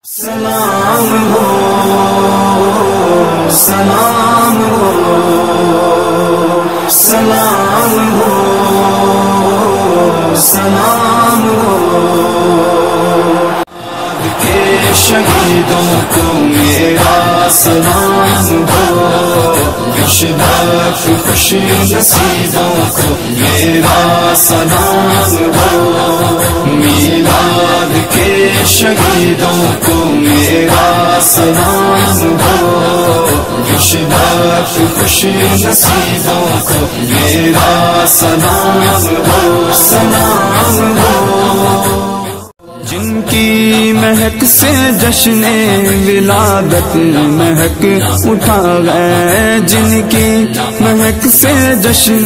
سلام ہو سلام ہو سلام ہو سلام ہو کے شہیدوں کو میرا سلام ہو بشدت خوش نصیبوں کو میرا سلام ہو میلاد کے شہیدوں کو میرا سلام ہو بشدت خوش نصیبوں کو میرا سلام ہو سلام ہو جن کی مہک سے جشن ولادت مہک اٹھا گئے جن کی مہک سے جشن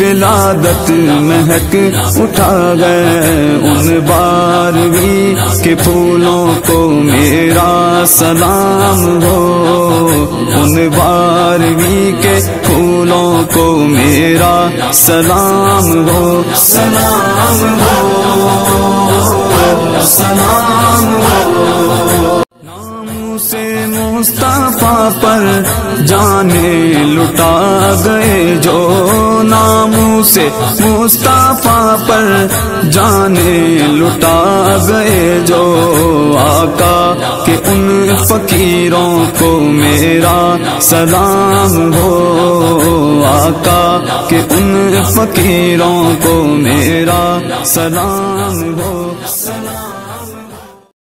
ولادت مہک اٹھا گئے ان بارہویں کے پھولوں کو میرا سلام ہو ان بارہویں کے پھولوں کو میرا سلام ہو سلام ہو سلام ہو نام سے مصطفیٰ پر جانے لٹا گئے جو نام سے مصطفیٰ پر جانے لٹا گئے جو آقا کہ ان فقیروں کو میرا سلام ہو آقا کہ ان فقیروں کو میرا سلام ہو